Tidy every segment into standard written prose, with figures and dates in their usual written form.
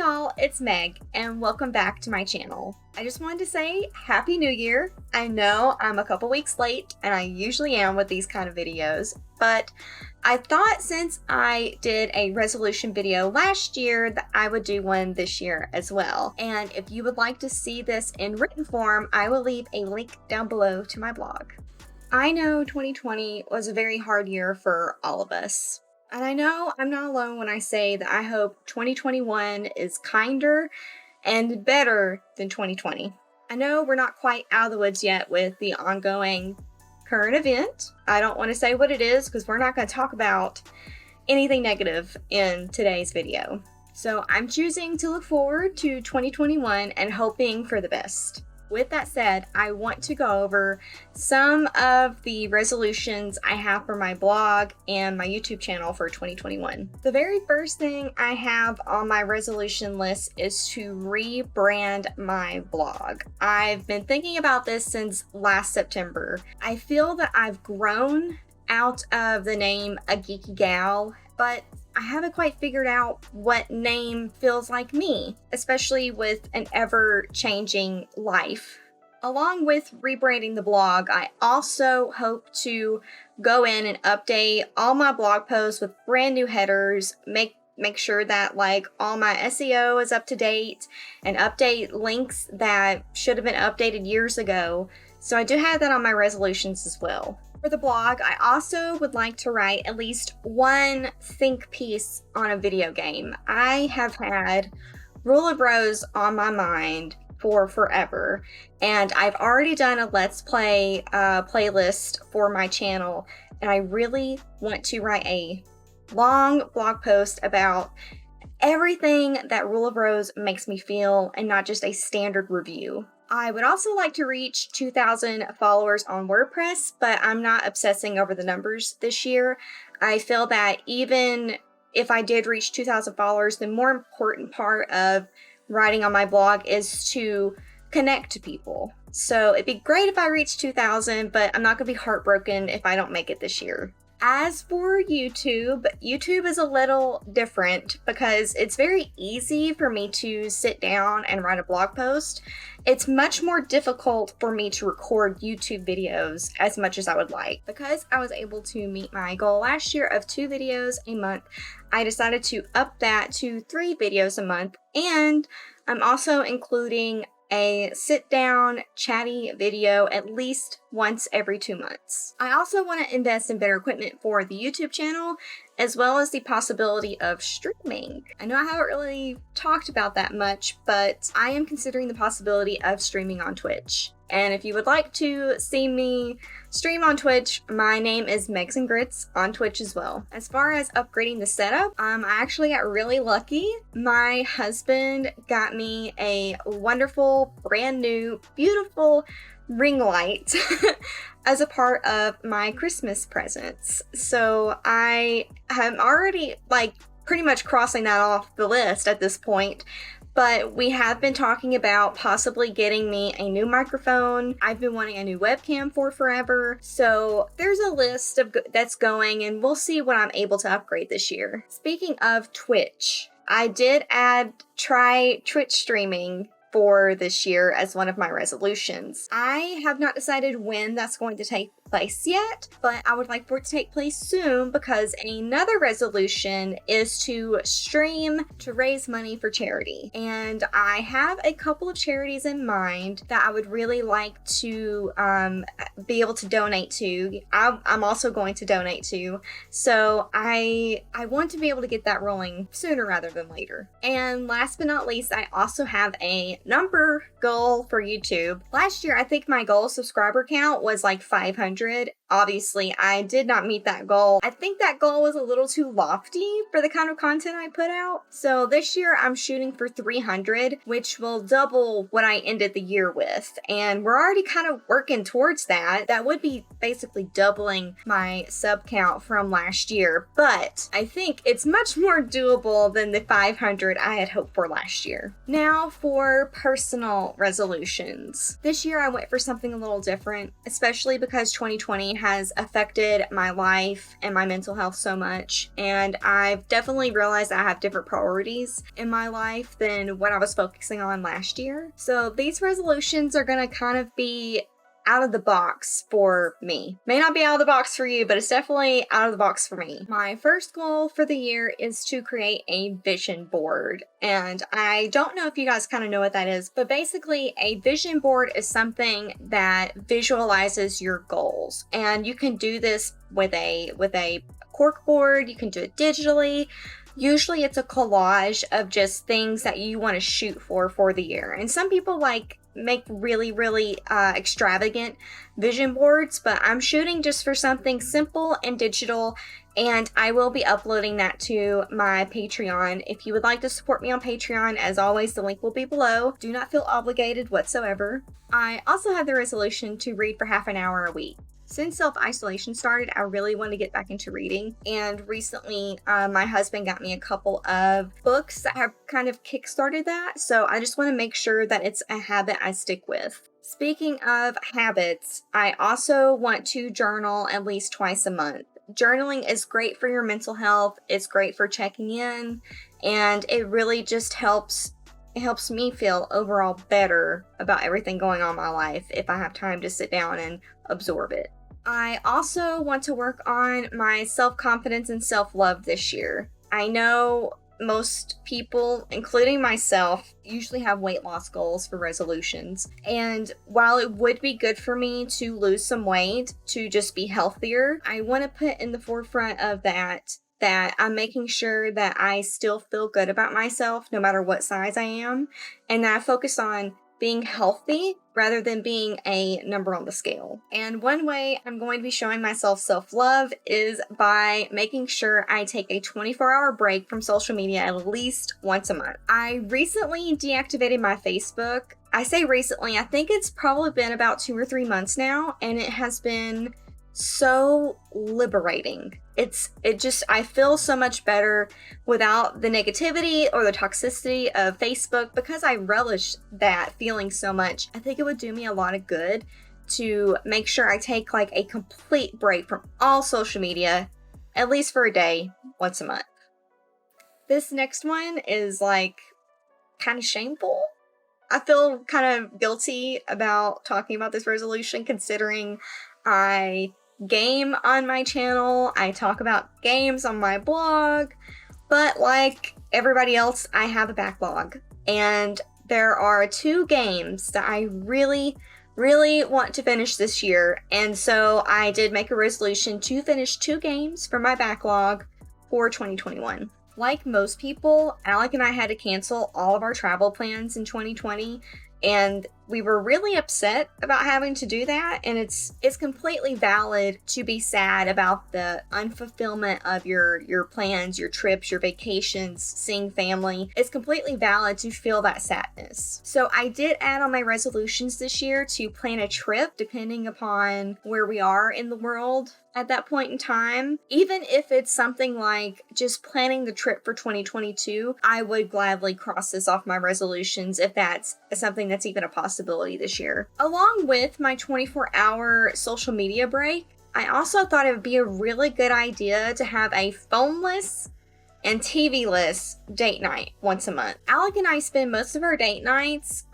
y'all, it's Meg, and welcome back to my channel. I just wanted to say Happy New Year. I know I'm a couple weeks late, and I usually am with these kind of videos, but I thought since I did a resolution video last year that I would do one this year as well. And if you would like to see this in written form, I will leave a link down below to my blog. I know 2020 was a very hard year for all of us. And I know I'm not alone when I say that I hope 2021 is kinder and better than 2020. I know we're not quite out of the woods yet with the ongoing current event. I don't want to say what it is because we're not going to talk about anything negative in today's video. So I'm choosing to look forward to 2021 and hoping for the best. With that said, I want to go over some of the resolutions I have for my blog and my YouTube channel for 2021. The very first thing I have on my resolution list is to rebrand my blog. I've been thinking about this since last September. I feel that I've grown out of the name A Geeky Gal, but I haven't quite figured out what name feels like me, especially with an ever-changing life. Along with rebranding the blog, I also hope to go in and update all my blog posts with brand new headers, make sure that like all my SEO is up to date, and update links that should have been updated years ago. So I do have that on my resolutions as well. For the blog, I also would like to write at least one think piece on a video game. I have had Rule of Rose on my mind for forever, and I've already done a Let's Play playlist for my channel, and I really want to write a long blog post about everything that Rule of Rose makes me feel and not just a standard review. I would also like to reach 2,000 followers on WordPress, but I'm not obsessing over the numbers this year. I feel that even if I did reach 2,000 followers, the more important part of writing on my blog is to connect to people. So it'd be great if I reach 2,000, but I'm not going to be heartbroken if I don't make it this year. As for YouTube is a little different because it's very easy for me to sit down and write a blog post. It's much more difficult for me to record YouTube videos as much as I would like. Because I was able to meet my goal last year of 2 videos a month, I decided to up that to 3 videos a month, and I'm also including a sit-down, chatty video at least once every 2 months. I also want to invest in better equipment for the YouTube channel, as well as the possibility of streaming. I know I haven't really talked about that much, but I am considering the possibility of streaming on Twitch. And if you would like to see me stream on Twitch, my name is meggsngrits on Twitch as well. As far as upgrading the setup, I actually got really lucky. My husband got me a wonderful, brand new, beautiful ring light as a part of my Christmas presents. So I am already pretty much crossing that off the list at this point. But we have been talking about possibly getting me a new microphone. I've been wanting a new webcam for forever. So there's a list that's going, and we'll see what I'm able to upgrade this year. Speaking of Twitch, I did try Twitch streaming for this year as one of my resolutions. I have not decided when that's going to take place yet, but I would like for it to take place soon because another resolution is to stream to raise money for charity. And I have a couple of charities in mind that I would really like to be able to donate to. I'm also going to donate to. So I want to be able to get that rolling sooner rather than later. And last but not least, I also have a number goal for YouTube. Last year, I think my goal subscriber count was like 500. Obviously, I did not meet that goal. I think that goal was a little too lofty for the kind of content I put out. So this year I'm shooting for 300, which will double what I ended the year with. And we're already kind of working towards that. That would be basically doubling my sub count from last year. But I think it's much more doable than the 500 I had hoped for last year. Now for personal resolutions. This year I went for something a little different, especially because 2020 2020 has affected my life and my mental health so much, and I've definitely realized I have different priorities in my life than what I was focusing on last year. So these resolutions are going to kind of be out of the box for me. May not be out of the box for you, but it's definitely out of the box for me. My first goal for the year is to create a vision board. And I don't know if you guys kind of know what that is, but basically a vision board is something that visualizes your goals. And you can do this with a cork board, you can do it digitally. Usually it's a collage of just things that you want to shoot for the year. And some people make really extravagant vision boards, but I'm shooting just for something simple and digital, and I will be uploading that to my Patreon. If you would like to support me on Patreon, as always, the link will be below. Do not feel obligated whatsoever. I also have the resolution to read for half an hour a week. Since self-isolation started, I really want to get back into reading, and recently my husband got me a couple of books that have kind of kickstarted that, so I just want to make sure that it's a habit I stick with. Speaking of habits, I also want to journal at least twice a month. Journaling is great for your mental health, it's great for checking in, and it really just helps me feel overall better about everything going on in my life if I have time to sit down and absorb it. I also want to work on my self-confidence and self-love this year. I know most people, including myself, usually have weight loss goals for resolutions. And while it would be good for me to lose some weight, to just be healthier, I want to put in the forefront of that I'm making sure that I still feel good about myself no matter what size I am, and that I focus on being healthy rather than being a number on the scale. And one way I'm going to be showing myself self-love is by making sure I take a 24-hour break from social media at least once a month. I recently deactivated my Facebook. I say recently, I think it's probably been about 2 or 3 months now, and it has been so liberating. I feel so much better without the negativity or the toxicity of Facebook, because I relish that feeling so much. I think it would do me a lot of good to make sure I take a complete break from all social media, at least for a day, once a month. This next one is kind of shameful. I feel kind of guilty about talking about this resolution, considering I game on my channel, I talk about games on my blog, but like everybody else, I have a backlog, and there are 2 games that I really want to finish this year, and so I did make a resolution to finish 2 games from my backlog for 2021. Like most people, Alec and I had to cancel all of our travel plans in 2020, and we were really upset about having to do that, and it's completely valid to be sad about the unfulfillment of your plans, your trips, your vacations, seeing family. It's completely valid to feel that sadness. So I did add on my resolutions this year to plan a trip depending upon where we are in the world at that point in time. Even if it's something like just planning the trip for 2022, I would gladly cross this off my resolutions if that's something that's even a possibility this year. Along with my 24-hour social media break, I also thought it would be a really good idea to have a phoneless and TV-less date night once a month. Alec and I spend most of our date nights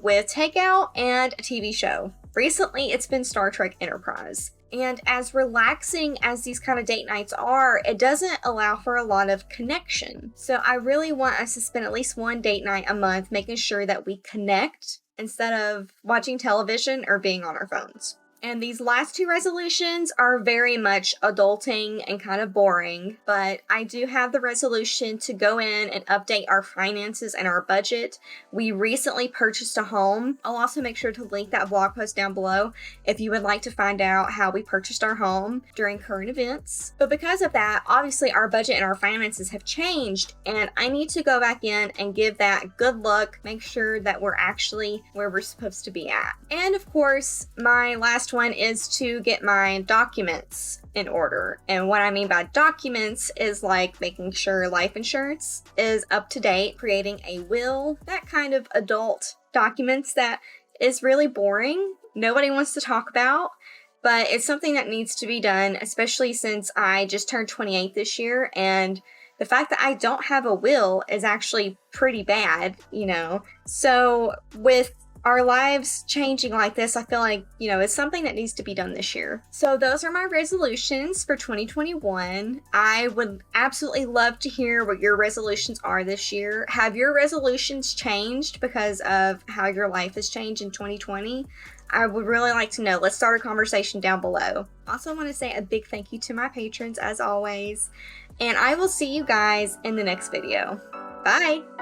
with takeout and a TV show. Recently, it's been Star Trek Enterprise. And as relaxing as these kind of date nights are, it doesn't allow for a lot of connection. So I really want us to spend at least one date night a month making sure that we connect instead of watching television or being on our phones. And these last 2 resolutions are very much adulting and kind of boring, but I do have the resolution to go in and update our finances and our budget. We recently purchased a home. I'll also make sure to link that blog post down below if you would like to find out how we purchased our home during current events. But because of that, obviously our budget and our finances have changed, and I need to go back in and give that good look, make sure that we're actually where we're supposed to be at. And of course, my last one is to get my documents in order. And what I mean by documents is like making sure life insurance is up to date, creating a will, that kind of adult documents that is really boring. Nobody wants to talk about. but it's something that needs to be done, especially since I just turned 28 this year, and the fact that I don't have a will is actually pretty bad, you know? So with our lives changing like this, I feel like, you know, it's something that needs to be done this year. So those are my resolutions for 2021. I would absolutely love to hear what your resolutions are this year. Have your resolutions changed because of how your life has changed in 2020? I would really like to know. Let's start a conversation down below. Also, I want to say a big thank you to my patrons as always, and I will see you guys in the next video. Bye!